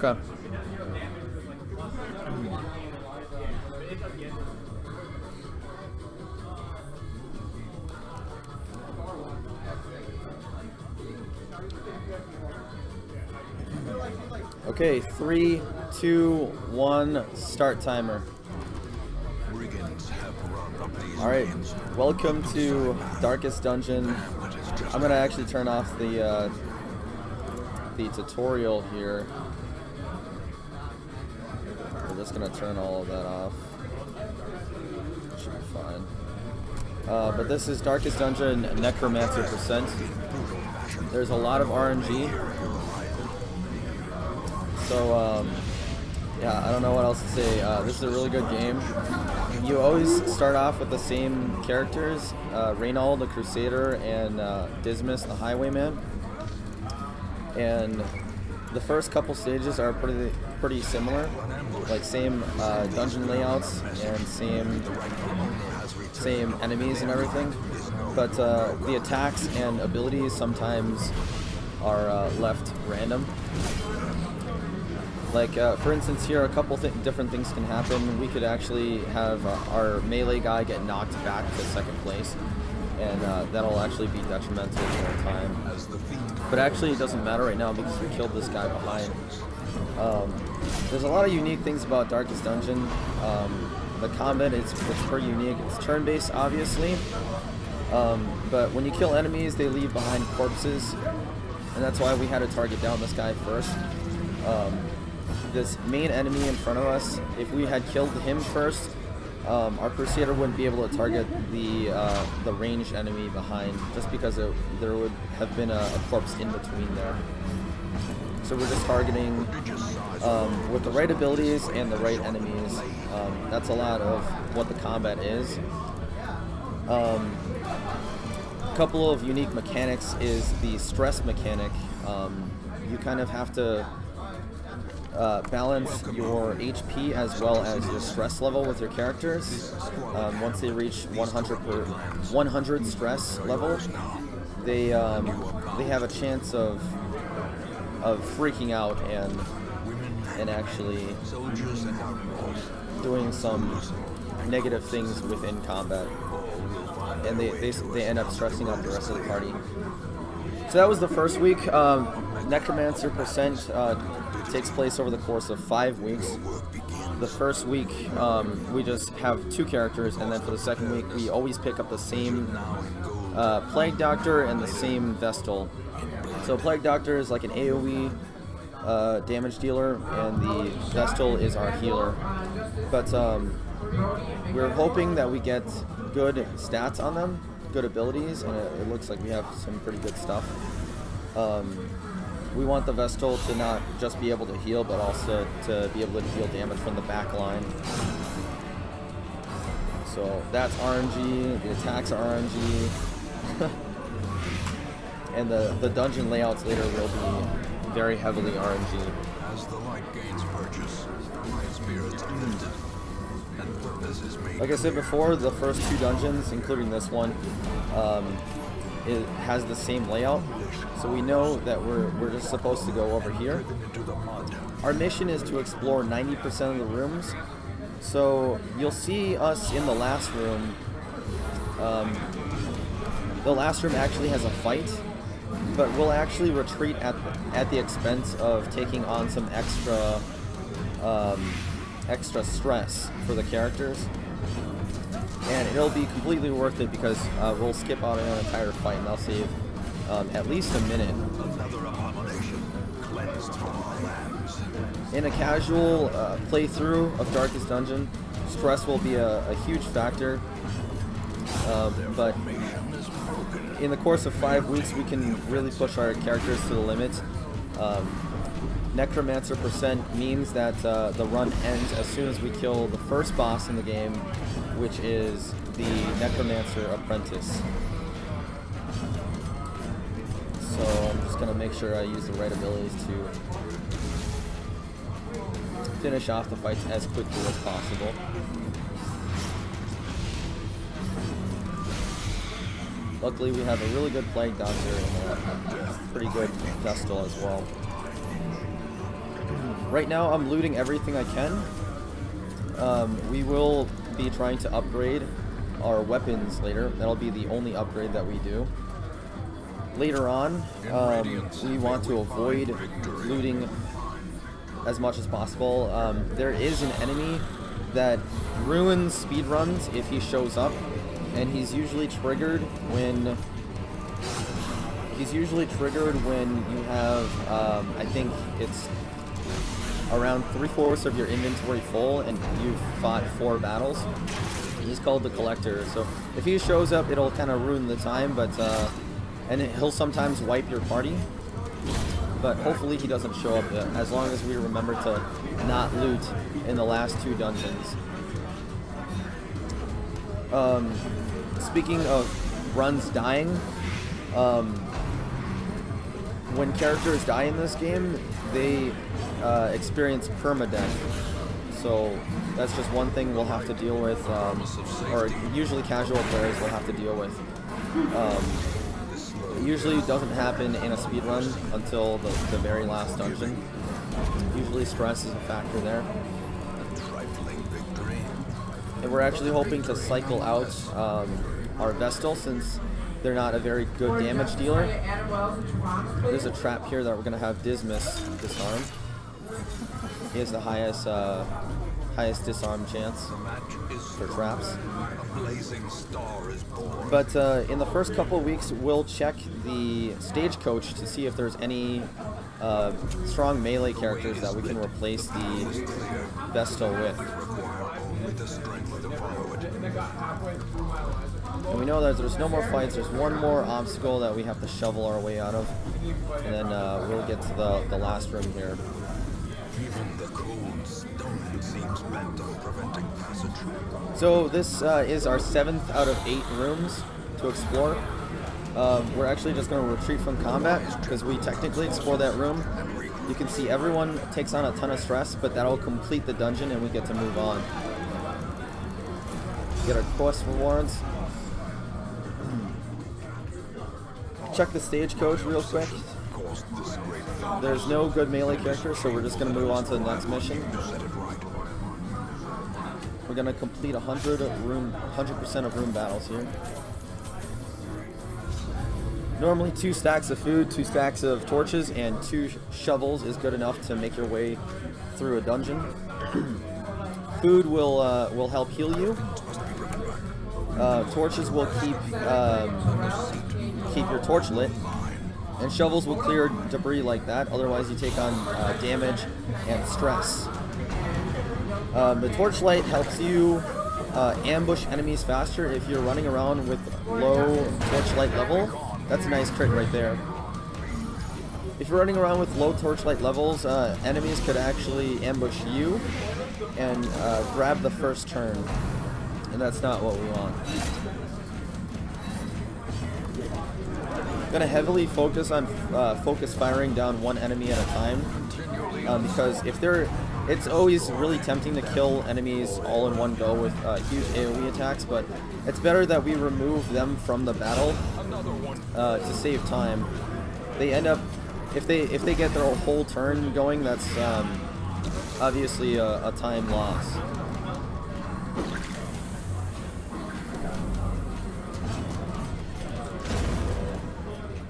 Okay. Okay, 3, 2, 1, start timer. Alright, welcome to Darkest Dungeon. I'm gonna actually turn off the tutorial here. We're just gonna turn all of that off. Should be fine. But this is Darkest Dungeon Necromancer %. There's a lot of RNG. So, yeah, I don't know what else to say. This is a really good game. You always start off with the same characters, Reynold, the Crusader, and Dismas, the Highwayman. And the first couple stages are pretty similar, like same dungeon layouts and same enemies and everything. But the attacks and abilities sometimes are left random. Like, for instance, here a couple different things can happen. We could actually have our melee guy get knocked back to second place, and that'll actually be detrimental to our time. But actually it doesn't matter right now because we killed this guy behind. There's a lot of unique things about Darkest Dungeon. The combat, it's pretty unique. It's turn-based, obviously, but when you kill enemies, they leave behind corpses, and that's why we had to target down this guy first. This main enemy in front of us, if we had killed him first, our Crusader wouldn't be able to target the ranged enemy behind, just because there would have been a corpse in between there. So we're just targeting with the right abilities and the right enemies. That's a lot of what the combat is. A couple of unique mechanics is the stress mechanic. You kind of have to balance your HP as well as your stress level with your characters. Once they reach 100 stress level, they have a chance of freaking out and actually doing some negative things within combat, and they end up stressing out the rest of the party. So that was the first week. Necromancer % takes place over the course of 5 weeks. The first week we just have 2 characters, and then for the second week we always pick up the same Plague Doctor and the same Vestal. So Plague Doctor is like an AoE damage dealer, and the Vestal is our healer. But we're hoping that we get good stats on them, good abilities, and it looks like we have some pretty good stuff. We want the Vestal to not just be able to heal, but also to be able to deal damage from the back line. So that's RNG, the attacks are RNG, and the dungeon layouts later will be very heavily RNG. As the light gains purchase, my spirit's lifted, and purpose is made. Like I said before, the first 2 dungeons, including this one, it has the same layout, so we know that we're just supposed to go over here. Our mission is to explore 90% of the rooms, so you'll see us in the last room. The last room actually has a fight, but we'll actually retreat at the expense of taking on some extra stress for the characters. And it'll be completely worth it because we'll skip out on an entire fight, and I'll save at least a minute. In a casual playthrough of Darkest Dungeon, stress will be a huge factor, but in the course of 5 weeks we can really push our characters to the limit. Necromancer % means that the run ends as soon as we kill the first boss in the game, which is the Necromancer Apprentice. So I'm just going to make sure I use the right abilities to finish off the fights as quickly as possible. Luckily we have a really good Plague Doctor and a pretty good Vestal as well. Right now I'm looting everything I can. We will be trying to upgrade our weapons later. That'll be the only upgrade that we do. Later on, we want to avoid looting as much as possible. There is an enemy that ruins speedruns if he shows up, and he's usually triggered when you have, I think it's around 3/4 of your inventory full and you've fought 4 battles. He's called the Collector. So if he shows up, it'll kind of ruin the time, but and he'll sometimes wipe your party. But hopefully he doesn't show up as long as we remember to not loot in the last 2 dungeons. Speaking of runs dying, when characters die in this game, they experience permadeath. So that's just one thing we'll have to deal with, or usually casual players will have to deal with. It usually doesn't happen in a speedrun until the very last dungeon. Usually stress is a factor there. And we're actually hoping to cycle out our Vestal since they're not a very good damage dealer. There's a trap here that we're going to have Dismas disarm. He has the highest disarm chance for traps. But in the first couple of weeks, we'll check the stagecoach to see if there's any strong melee characters that we can replace the Vestal with. And we know that there's no more fights. There's one more obstacle that we have to shovel our way out of, and then we'll get to the last room here. Even the cold stone seems bent on preventing passage. So this is our 7th out of 8 rooms to explore. We're actually just going to retreat from combat because we technically explore that room. You can see everyone takes on a ton of stress, but that'll complete the dungeon and we get to move on. Get our quest rewards. Check the stagecoach real quick. There's no good melee character, so we're just going to move on to the next mission. We're going to complete 100% of room battles here. Normally 2 stacks of food, 2 stacks of torches, and 2 shovels is good enough to make your way through a dungeon. Food will help heal you. Torches will keep your torch lit. And shovels will clear debris like that, otherwise you take on damage and stress. The torchlight helps you ambush enemies faster if you're running around with low torchlight level. That's a nice trick right there. If you're running around with low torchlight levels, enemies could actually ambush you and grab the first turn, and that's not what we want. I'm going to heavily focus on focus firing down one enemy at a time, because it's always really tempting to kill enemies all in one go with huge AoE attacks, but it's better that we remove them from the battle to save time. They end up, if they get their whole turn going, that's obviously a time loss.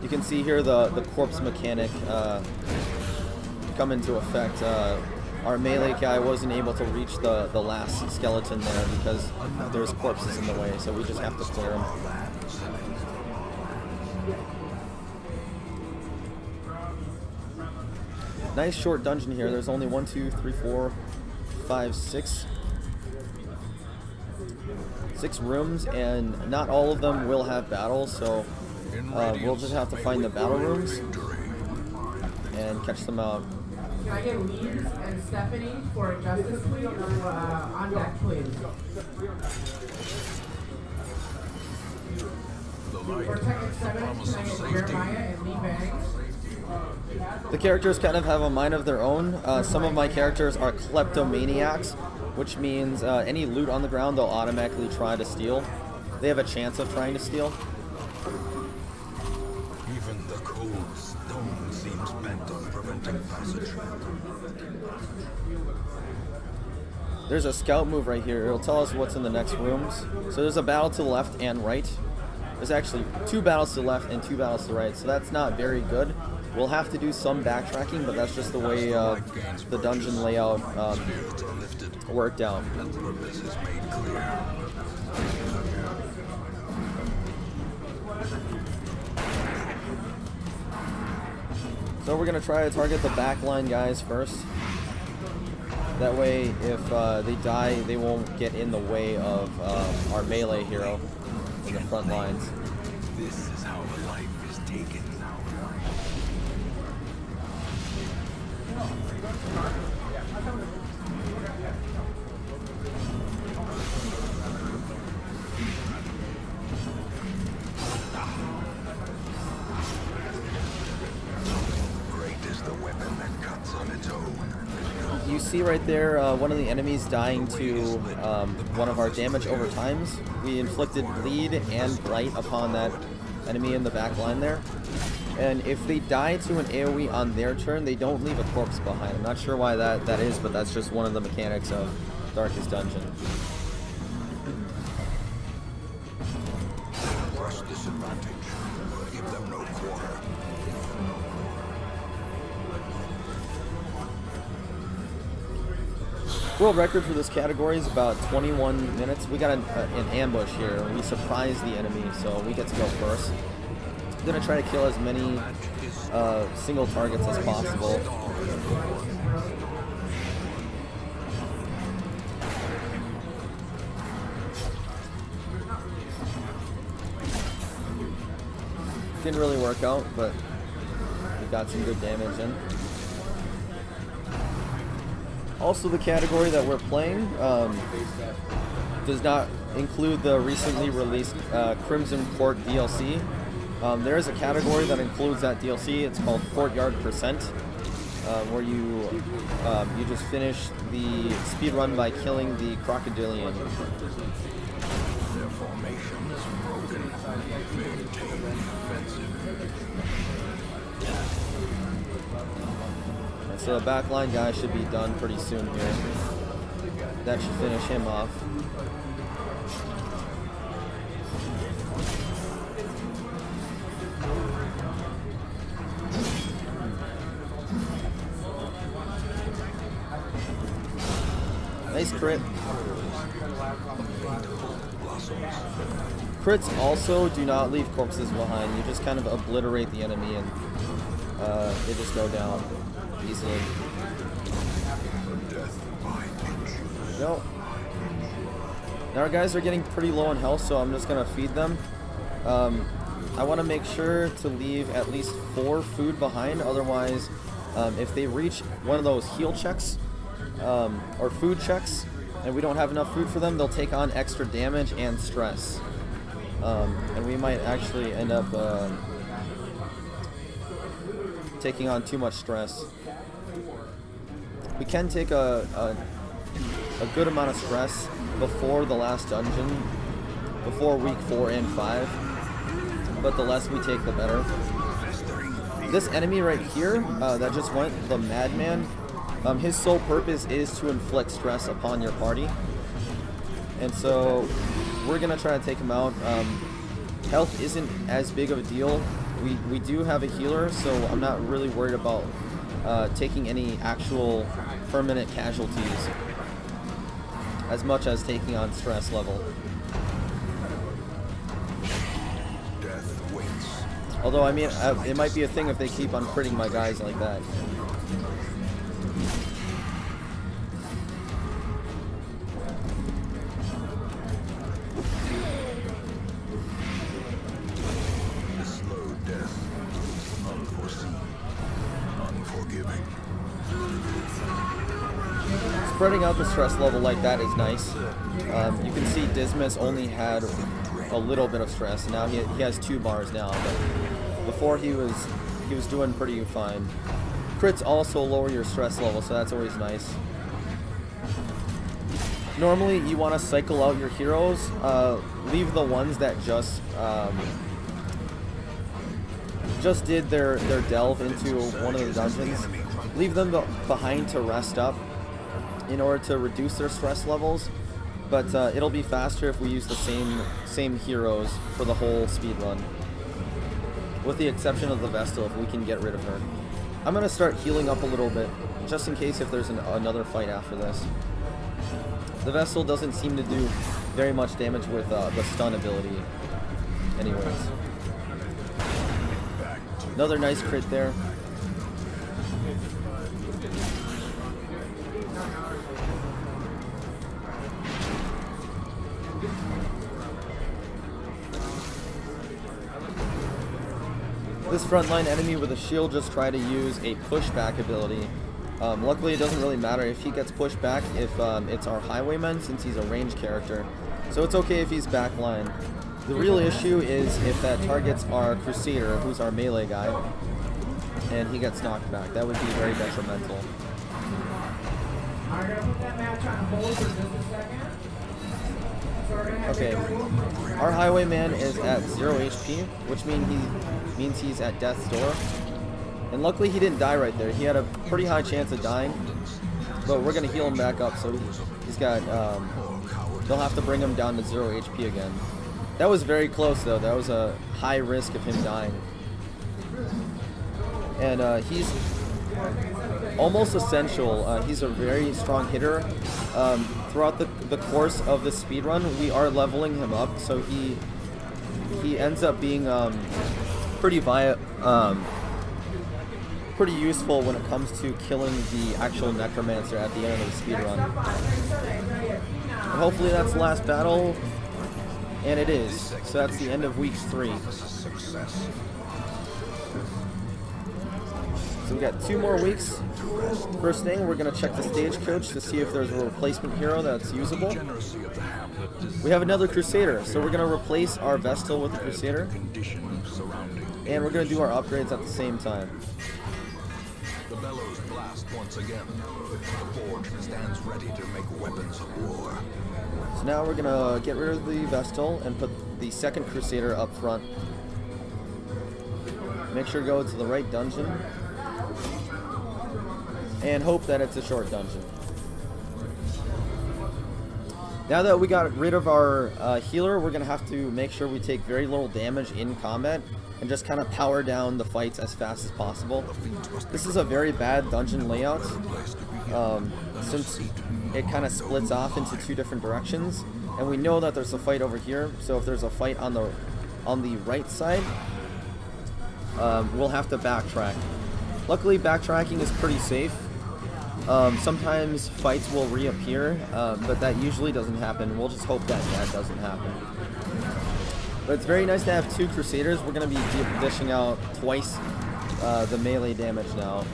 You can see here the corpse mechanic come into effect. Our melee guy wasn't able to reach the last skeleton there because there's corpses in the way, so we just have to clear them. Nice short dungeon here. There's only 1, 2, 3, 4, 5, 6 rooms, and not all of them will have battles, so we'll just have to find the battle rooms and catch them out. Can I get Leeds and Stephanie for Justice League on deck, please? For Tekken 7, can I get Jeremiah and Lee Bangs? The characters kind of have a mind of their own. Some of my characters are kleptomaniacs, which means any loot on the ground they'll automatically try to steal. They have a chance of trying to steal. Even the cold stones seems bent on preventing passage. There's a scout move right here. It'll tell us what's in the next rooms. So there's a battle to the left and right. There's actually 2 battles to the left and 2 battles to the right, so that's not very good. We'll have to do some backtracking, but that's just the way the dungeon layout worked out. And purpose is made clear. So we're going to try to target the backline guys first. That way, if they die, they won't get in the way of our melee hero in the front lines. This is how a life is taken. Great is the weapon that cuts on its own. You see right there one of the enemies dying to one of our damage over times. We inflicted bleed and blight upon that enemy in the back line there. And if they die to an AoE on their turn, they don't leave a corpse behind. I'm not sure why that is, but that's just one of the mechanics of Darkest Dungeon. Crush this advantage. Give them no quarter. World record for this category is about 21 minutes. We got an ambush here. We surprised the enemy, so we get to go first. I'm going to try to kill as many single targets as possible. Didn't really work out, but we got some good damage in. Also, the category that we're playing does not include the recently released Crimson Court DLC. There is a category that includes that DLC. It's called Courtyard Percent, where you just finish the speed run by killing the Crocodilian. Their formation is broken. Maintain the offensive. And so the backline guy should be done pretty soon here. That should finish him off. Nice crit. Crits also do not leave corpses behind. You just kind of obliterate the enemy and they just go down easily. Go. Now our guys are getting pretty low on health, so I'm just going to feed them. I want to make sure to leave at least 4 food behind. Otherwise, if they reach one of those heal checks, or food checks, and we don't have enough food for them, they'll take on extra damage and stress. And we might actually end up taking on too much stress. We can take a good amount of stress before the last dungeon, before week 4 and 5, but the less we take, the better. This enemy right here that just went, the Madman, his sole purpose is to inflict stress upon your party. And so we're going to try to take him out. Health isn't as big of a deal. We do have a healer, so I'm not really worried about taking any actual permanent casualties as much as taking on stress level. Death waits. Although, I mean, it might be a thing if they keep on critting my guys like that. Spreading out the stress level like that is nice. You can see Dismas only had a little bit of stress. Now he has 2 bars now, but before he was doing pretty fine. Crits also lower your stress level, so that's always nice. Normally, you want to cycle out your heroes. Leave the ones that just just did their delve into one of the dungeons. Leave them behind to rest up in order to reduce their stress levels, but it'll be faster if we use the same heroes for the whole speed run, with the exception of the Vestal if we can get rid of her. I'm gonna start healing up a little bit just in case if there's another fight after this. The Vestal doesn't seem to do very much damage with the stun ability anyways. Another nice crit there. This frontline enemy with a shield just tried to use a pushback ability. Luckily it doesn't really matter if he gets pushed back if it's our highwayman, since he's a ranged character. So it's okay if he's backline. The real issue is if that targets our Crusader, who's our melee guy, and he gets knocked back. That would be very detrimental. I'm gonna put that match on hold for just a second. So we're gonna have Okay, to go. our highwayman is at 0 HP, which means he's at death's door. And luckily he didn't die right there. He had a pretty high chance of dying, but we're gonna heal him back up, so he's got, they'll have to bring him down to 0 HP again. That was very close though. That was a high risk of him dying. And he's almost essential. He's a very strong hitter. Throughout the course of the speedrun, we are leveling him up, so he ends up being pretty useful when it comes to killing the actual Necromancer at the end of the speedrun. And hopefully that's the last battle, and it is. So that's the end of week 3. So we got 2 more weeks. First thing, we're gonna check the stagecoach to see if there's a replacement hero that's usable. We have another Crusader, so we're gonna replace our Vestal with the Crusader, and we're gonna do our upgrades at the same time. The bellows blast once again. The forge stands ready to make weapons of war. So now we're gonna get rid of the Vestal and put the second Crusader up front. Make sure to go to the right dungeon, and hope that it's a short dungeon. Now that we got rid of our healer, we're going to have to make sure we take very little damage in combat and just kind of power down the fights as fast as possible. This is a very bad dungeon layout, since it kind of splits off into 2 different directions, and we know that there's a fight over here, so if there's a fight on the right side, we'll have to backtrack. Luckily, backtracking is pretty safe. Sometimes fights will reappear, but that usually doesn't happen. We'll just hope that doesn't happen. But it's very nice to have 2 Crusaders. We're going to be dishing out twice the melee damage now.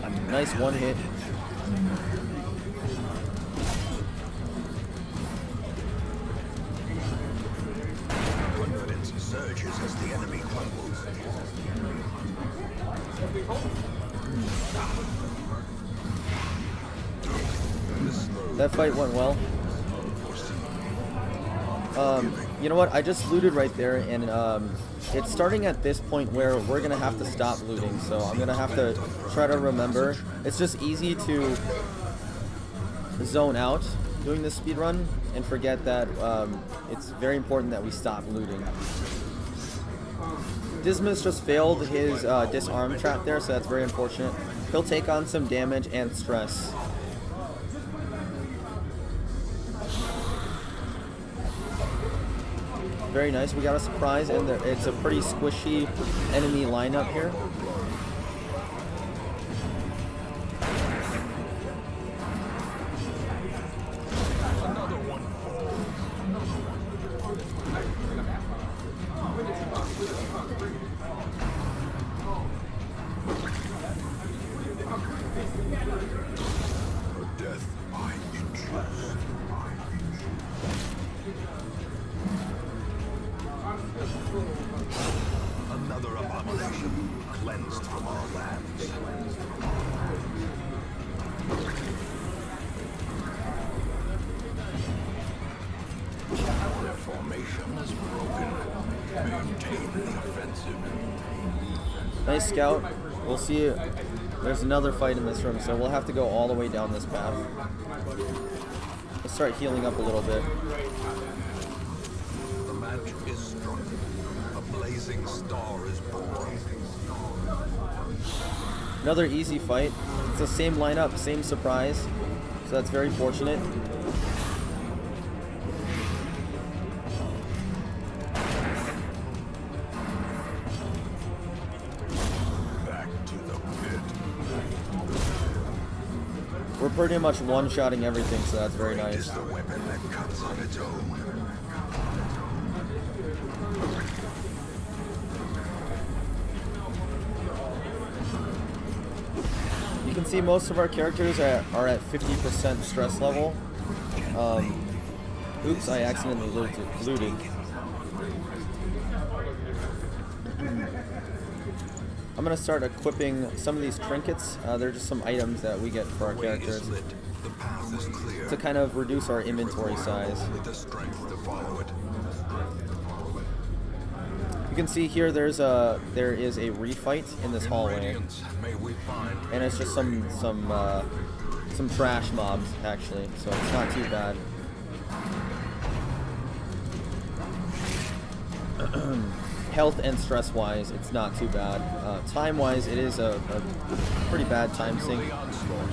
A nice one hit. Confidence surges as the enemy crumbles. That fight went well. You know what? I just looted right there, and it's starting at this point where we're gonna have to stop looting. So I'm gonna have to try to remember. It's just easy to zone out doing this speedrun and forget that it's very important that we stop looting. Dismas just failed his disarm trap there, so that's very unfortunate. He'll take on some damage and stress. Very nice. We got a surprise, and it's a pretty squishy enemy lineup here. Death by inches. Another abomination. nice scout. We'll see. There's another fight in this room, so we'll have to go all the way down this path. Let's start healing up a little bit. The match is struck. A blazing star is born. Another easy fight. It's the same lineup, same surprise. So that's very fortunate. Back to the pit. We're pretty much one-shotting everything, so that's very Great nice. is the weapon that cuts on its own. You can see most of our characters are at 50% stress level. Oops, I accidentally looted. I'm going to start equipping some of these trinkets. They're just some items that we get for our Way is characters lit. The path is clear. to kind of reduce our inventory size. Only the strength to follow it. You can see here there is a refight in this In hallway, Radiance, may we find and it's just some trash mobs actually, so it's not too bad. Health and stress wise, it's not too bad. Time wise, it is a pretty bad time sink the onslaught.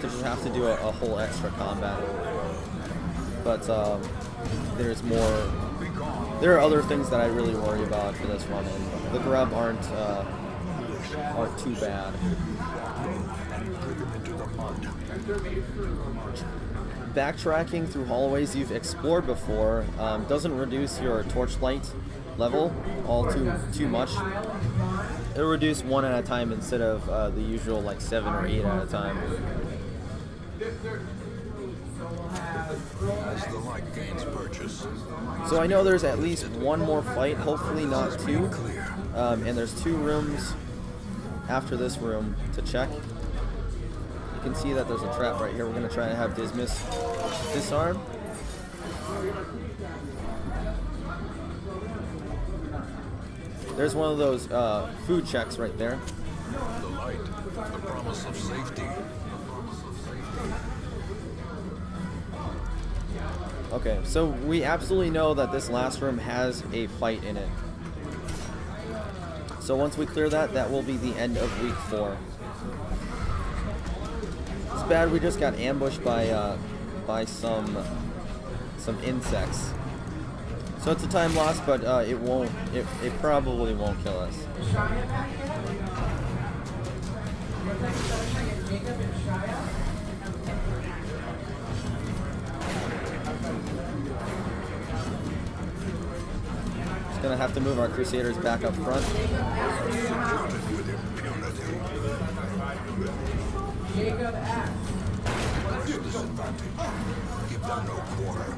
to just have to do a whole extra combat. But there's more. There are other things that I really worry about for this run, and the grub aren't too bad. Backtracking through hallways you've explored before doesn't reduce your torchlight level all too much. It'll reduce 1 at a time instead of the usual like 7 or 8 at a time. As the light gains purchase, So I know there's at least one more fight, hopefully not 2. And there's 2 rooms after this room to check. You can see that there's a trap right here. We're going to try to have Dismas disarm. There's one of those food checks right there. the light, the promise of safety. Okay, so we absolutely know that this last room has a fight in it. So once we clear that, that will be the end of week 4. It's bad we just got ambushed by some insects. So it's a time loss, but it probably won't kill us. Shia back yet? What's that second? Jacob and Shia? Just gonna have to move our Crusaders back up front. With impunity. Jacob X. Press disadvantage. Give them no quarter.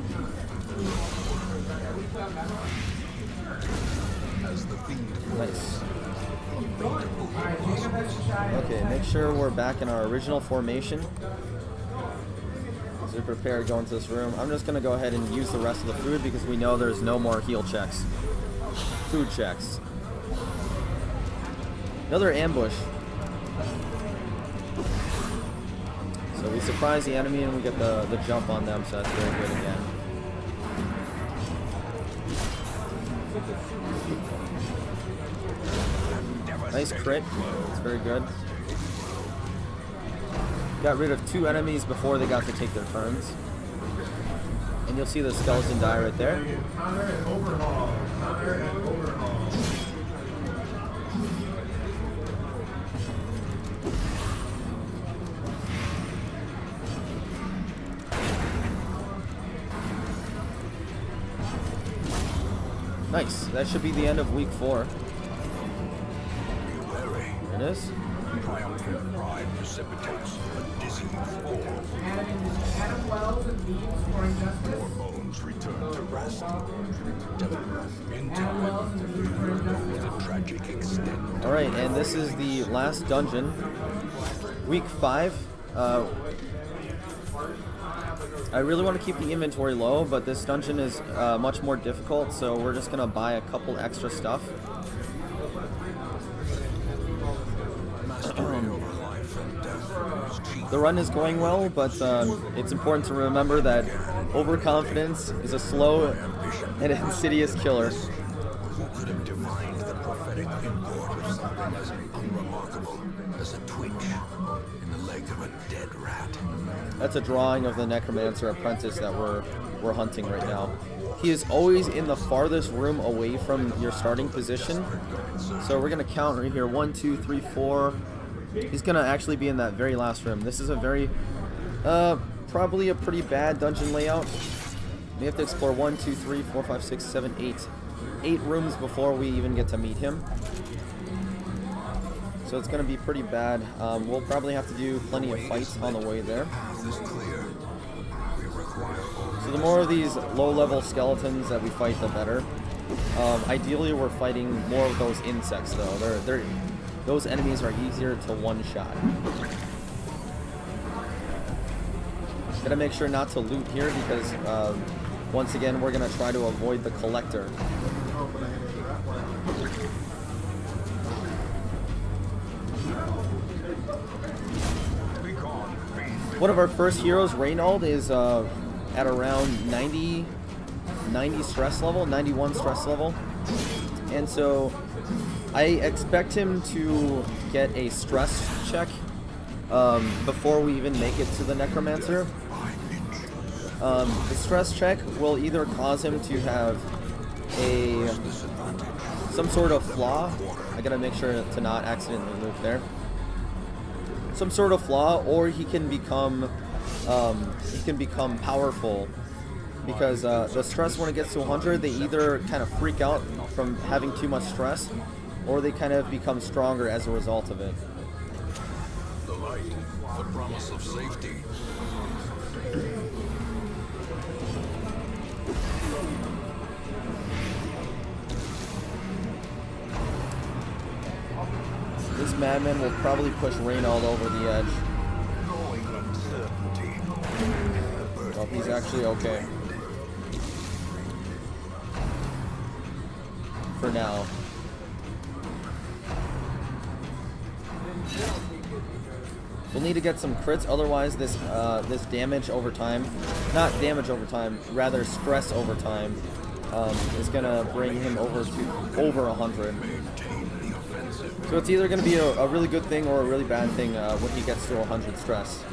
As the fiend Nice. Alright, Jacob X and Shia. Okay, make sure we're back in our original formation. So we prepare to go into this room. I'm just gonna go ahead and use the rest of the food because we know there's no more heal checks. Food checks. Another ambush. So we surprise the enemy and we get the jump on them, so that's very good again. Nice crit. It's very good. Got rid of 2 enemies before they got to take their turns. And you'll see the skeleton die right there. Counter and overhaul. Counter and overhaul. Nice. That should be the end of week 4. wary. There it is. Triumphant pride precipitates a dizzy fall. Adam Wells and Beams for Injustice. Your bones return to rest. In Adam time, Wells and Beams for Injustice. the tragic extent. Alright, and this is the last dungeon. Week 5. I really want to keep the inventory low, but this dungeon is much more difficult, so we're just going to buy a couple extra stuff. The run is going well, but it's important to remember that overconfidence is a slow and insidious killer. Who could have divined the prophetic import of something as unremarkable as a twitch in the leg of a dead rat? That's a drawing of the Necromancer apprentice that we're hunting right now. He is always in the farthest room away from your starting position. So we're gonna count right here. 1, 2, 3, 4. He's gonna actually be in that very last room. This is a very, probably a pretty bad dungeon layout. We have to explore 1, 2, 3, 4, 5, 6, 7, 8. 8 rooms before we even get to meet him. So it's gonna be pretty bad. We'll probably have to do plenty of fights on the way there. So the more of these low-level skeletons that we fight, the better. Ideally, we're fighting more of those insects, though. Those enemies are easier to one-shot. Gotta make sure not to loot here because, once again, we're gonna try to avoid the collector. One of our first heroes, Reynald, is at around 90 stress level, 91 stress level. And so I expect him to get a stress check before we even make it to the Necromancer. The stress check will either cause him to have some sort of flaw. I gotta make sure to not accidentally loop there. Some sort of flaw, or he can become powerful, because the stress, when it gets to 100, they either kind of freak out from having too much stress, or they kind of become stronger as a result of it. The light, the promise of safety. This madman will probably push Reynald over the edge. Well, he's actually okay. For now. We'll need to get some crits, otherwise this damage over time, not damage over time, rather stress over time, is gonna bring him over 100. So it's either gonna be a really good thing or a really bad thing when he gets to 100 stress.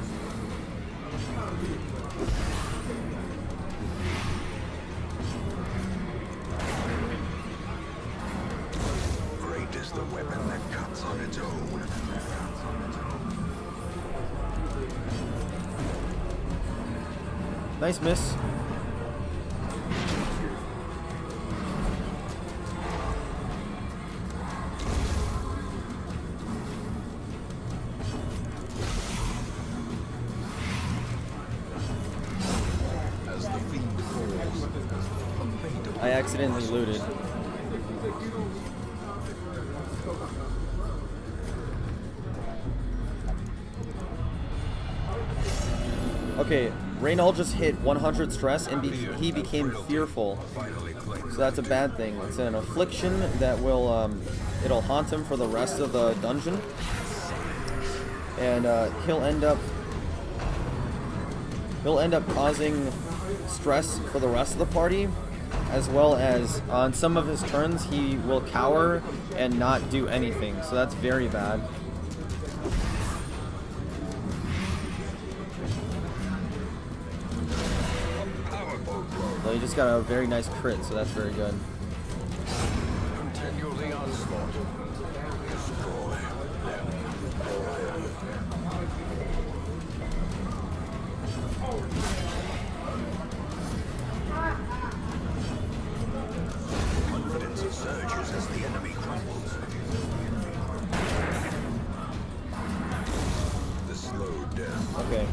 Great is the weapon that cuts on its own. Nice miss. I accidentally looted. Okay, Reynald just hit 100 stress and he became fearful. So that's a bad thing. It's an affliction that will it'll haunt him for the rest of the dungeon, and he'll end up causing stress for the rest of the party, as well as on some of his turns he will cower and not do anything. So that's very bad. So he just got a very nice crit, so that's very good. Continue the onslaught. Destroy them. Confidence surges as the enemy crumbles. The slow death. Okay.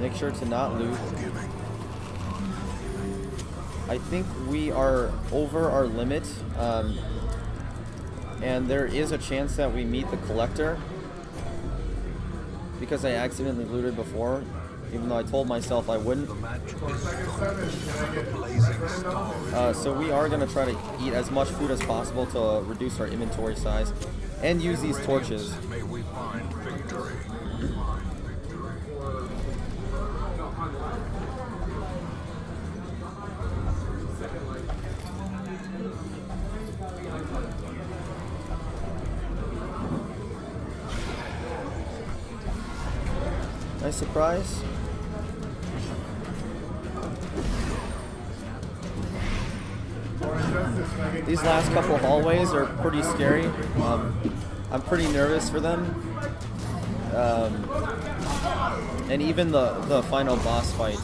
Make sure to not loot. I think we are over our limit, and there is a chance that we meet the collector, because I accidentally looted before, even though I told myself I wouldn't. So we are going to try to eat as much food as possible to reduce our inventory size. and use these torches. May we find victory. Nice surprise. These last couple hallways are pretty scary. I'm pretty nervous for them. And even the final boss fight,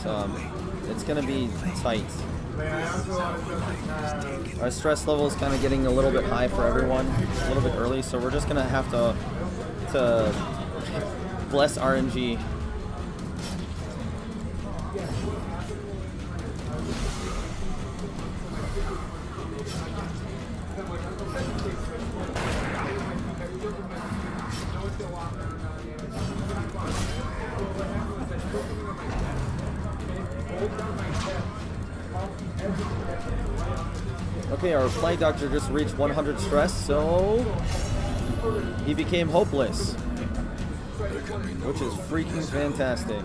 it's gonna be tight. Our stress level is kind of getting a little bit high for everyone, a little bit early, so we're just gonna have to bless RNG. Okay, our Plague Doctor just reached 100 stress, so he became hopeless, which is freaking fantastic.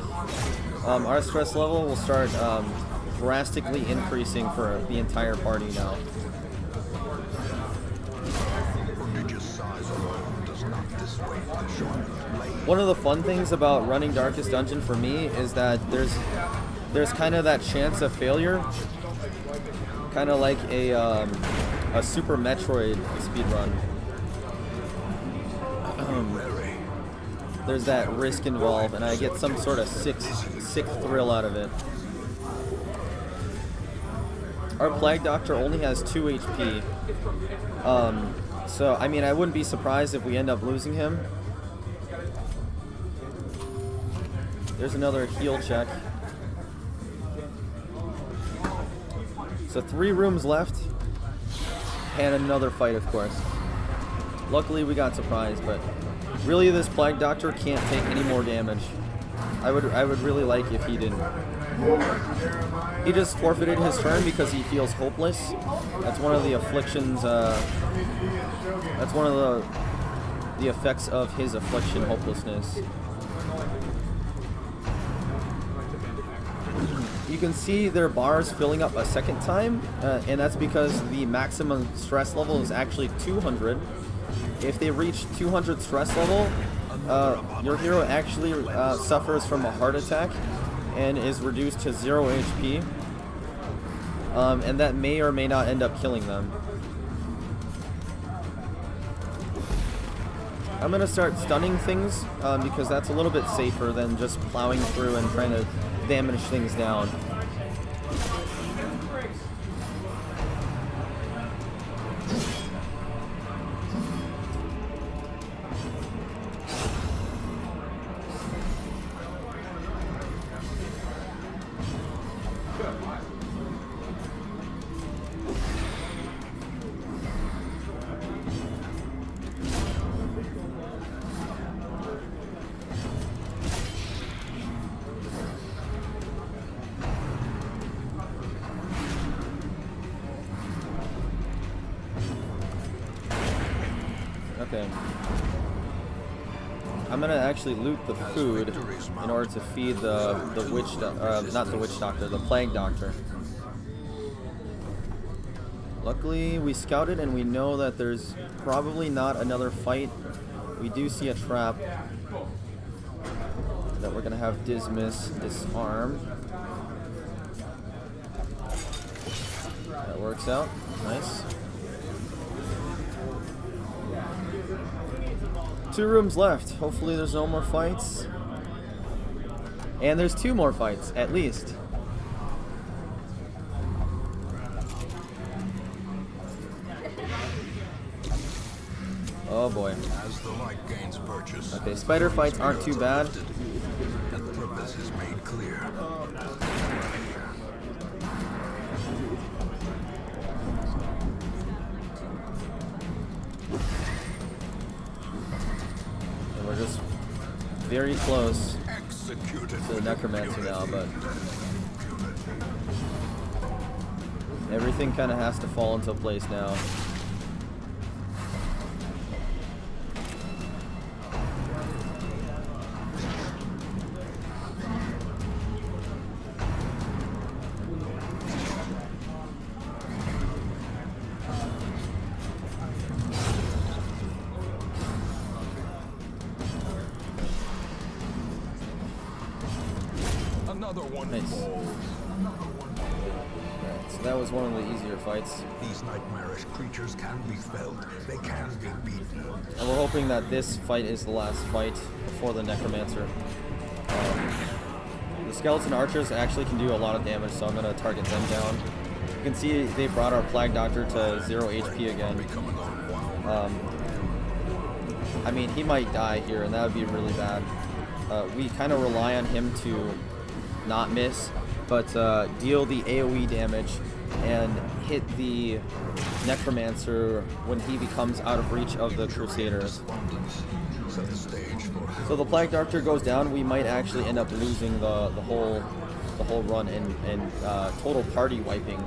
Our stress level will start drastically increasing for the entire party now. One of the fun things about running Darkest Dungeon for me is that there's kind of that chance of failure, kind of like a Super Metroid speedrun. There's that risk involved, and I get some sort of sick thrill out of it. Our Plague Doctor only has 2 HP, so I mean I wouldn't be surprised if we end up losing him. There's another heal check. So 3 rooms left, and another fight, of course. Luckily, we got surprised, but really, this Plague Doctor can't take any more damage. I would really like if he didn't. He just forfeited his turn because he feels hopeless. That's one of the afflictions. That's one of the effects of his affliction, hopelessness. You can see their bars filling up a second time, and that's because the maximum stress level is actually 200. If they reach 200 stress level, your hero actually suffers from a heart attack and is reduced to 0 HP, and that may or may not end up killing them. I'm going to start stunning things because that's a little bit safer than just plowing through and trying to damage things down. Okay. I'm gonna actually loot the food in order to feed the witch, not the witch doctor, the Plague Doctor. Luckily, we scouted and we know that there's probably not another fight. We do see a trap that we're gonna have Dismiss disarm. That works out. Nice. 2 rooms left. Hopefully there's no more fights. And there's 2 more fights, at least. Oh boy. As the light gains purchase, Okay, spider fights aren't too bad. and the purpose is made clear. And we're just very close Executed to the Necromancer now, but everything kind of has to fall into place now. Another one Nice. falls. Alright, so that was one of the easier fights. These nightmarish creatures can be felled. They can be beaten. And we're hoping that this fight is the last fight before the Necromancer. The skeleton archers actually can do a lot of damage, so I'm going to target them down. You can see they brought our Plague Doctor to 0 HP again. I mean, he might die here, and that would be really bad. We kind of rely on him to not miss, but deal the AoE damage and hit the Necromancer when he becomes out of reach of the Crusaders. So the Plague Doctor goes down, we might actually end up losing the whole run and total party wiping.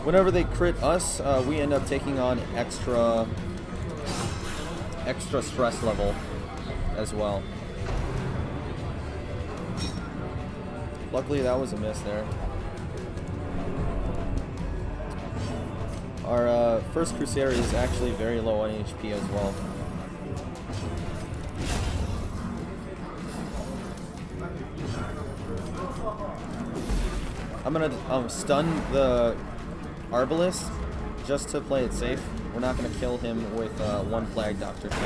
Whenever they crit us, we end up taking on extra stress level as well. Luckily that was a miss there. Our first Crusader is actually very low on HP as well. I'm gonna stun the Arbalist just to play it safe. We're not gonna kill him with one Plague Doctor shot.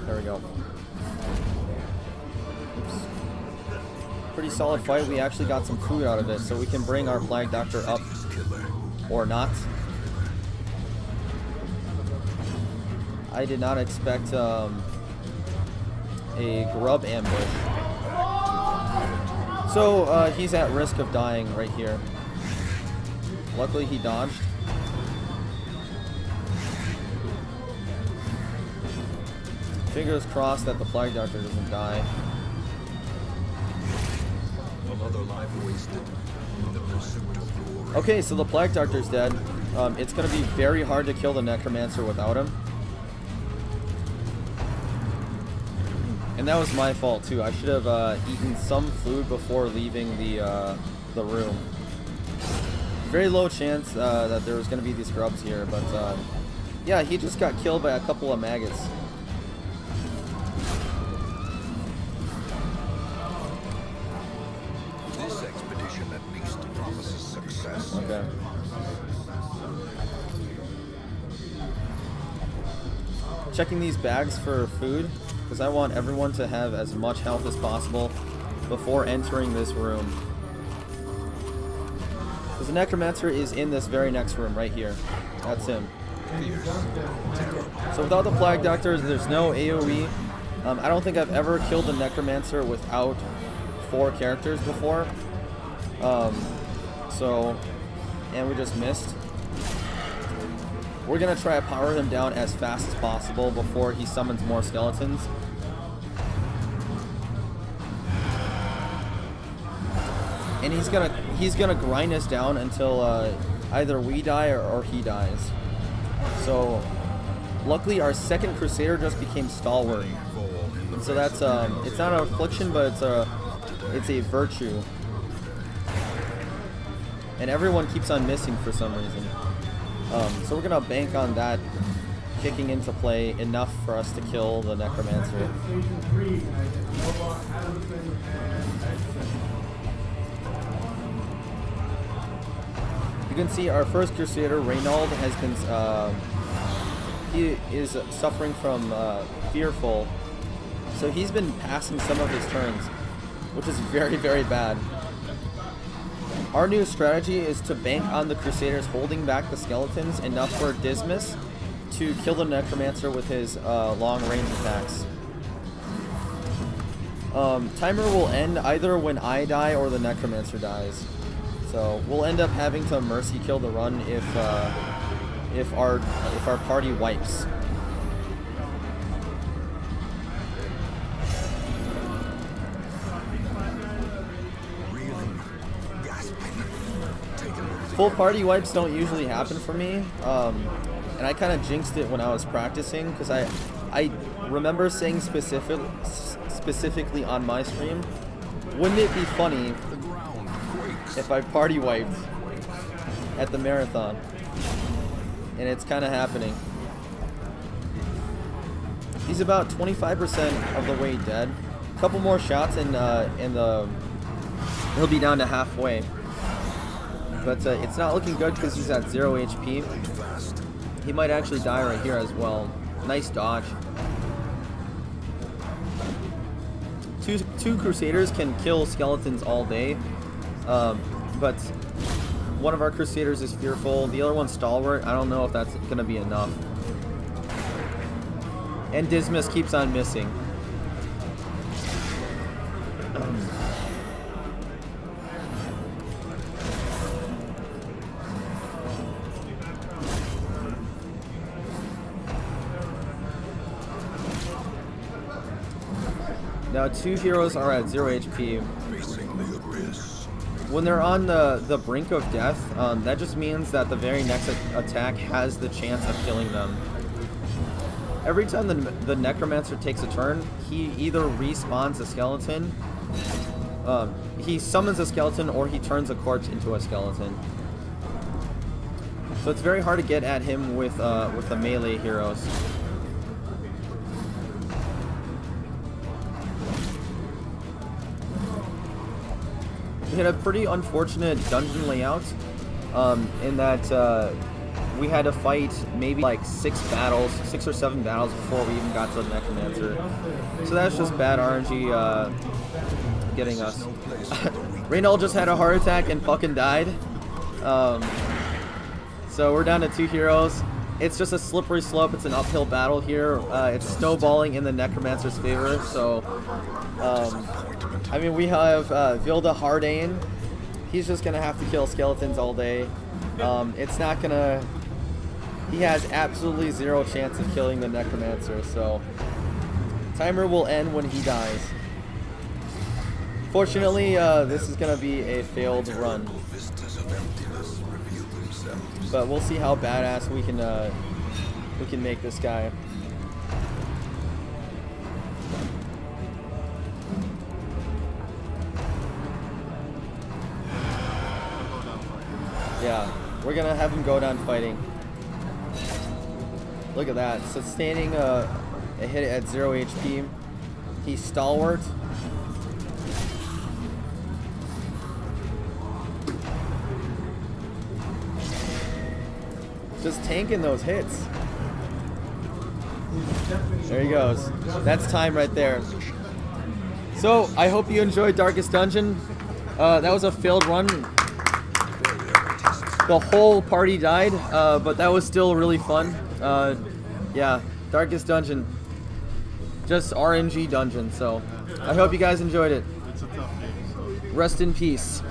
There we go. Oops. Pretty solid fight. We actually got some food out of it, so we can bring our Plague Doctor up or not. I did not expect a grub ambush. So he's at risk of dying right here. Luckily he dodged. Fingers crossed that the Plague Doctor doesn't die. Another life wasted in the pursuit of glory. Okay, so the Plague Doctor's dead. It's going to be very hard to kill the Necromancer without him. And that was my fault too. I should have eaten some food before leaving the room. Very low chance that there was going to be these grubs here, but yeah, he just got killed by a couple of maggots. This expedition at least promises success. Okay. Checking these bags for food, because I want everyone to have as much health as possible before entering this room. Because the Necromancer is in this very next room right here. That's him. So without the Plague Doctor, there's no AoE. I don't think I've ever killed the Necromancer without 4 characters before. And we just missed. We're gonna try to power him down as fast as possible before he summons more skeletons. And he's gonna grind us down until either we die or he dies. So luckily our second Crusader just became stalwart. And so that's it's not an affliction, but it's a virtue. And everyone keeps on missing for some reason. So we're gonna bank on that kicking into play enough for us to kill the Necromancer. You can see our first Crusader, Reynold, has been he is suffering from Fearful, so he's been passing some of his turns, which is very, very bad. Our new strategy is to bank on the Crusaders holding back the skeletons enough for Dismas to kill the Necromancer with his long-range attacks. Timer will end either when I die or the Necromancer dies. So we'll end up having to mercy kill the run if our party wipes. Full party wipes don't usually happen for me, and and I kind of jinxed it when I was practicing because I remember saying specifically on my stream, wouldn't it be funny if I party wiped at the marathon? And it's kind of happening. He's about 25% of the way dead. A couple more shots and he'll be down to halfway. But it's not looking good because he's at 0 HP. He might actually die right here as well. Nice dodge. Two Crusaders can kill skeletons all day, but one of our Crusaders is fearful. The other one's stalwart. I don't know if that's going to be enough. And Dismas keeps on missing. Now 2 heroes are at 0 HP. When they're on the brink of death, that just means that the very next attack has the chance of killing them. Every time the Necromancer takes a turn, he either respawns a skeleton, he summons a skeleton, or he turns a corpse into a skeleton. So it's very hard to get at him with the melee heroes. We had a pretty unfortunate dungeon layout in that we had to fight maybe like 6 or 7 battles before we even got to the Necromancer. So that's just bad RNG getting us. Reynald just had a heart attack and fucking died. So we're down to 2 heroes. It's just a slippery slope. It's an uphill battle here. It's snowballing in the Necromancer's favor. So, I mean, we have Vilda Hardane. He's just going to have to kill skeletons all day. It's not going to... He has absolutely 0 chance of killing the Necromancer. So, timer will end when he dies. Fortunately, this is going to be a failed run. But we'll see how badass we can make this guy. Yeah, we're gonna have him go down fighting. Look at that, sustaining a hit at 0 HP. He's stalwart. Just tanking those hits. There he goes. That's time right there. So, I hope you enjoyed Darkest Dungeon. That was a failed run. The whole party died, but that was still really fun. Yeah, Darkest Dungeon. Just RNG dungeon, so I hope you guys enjoyed it. Rest in peace.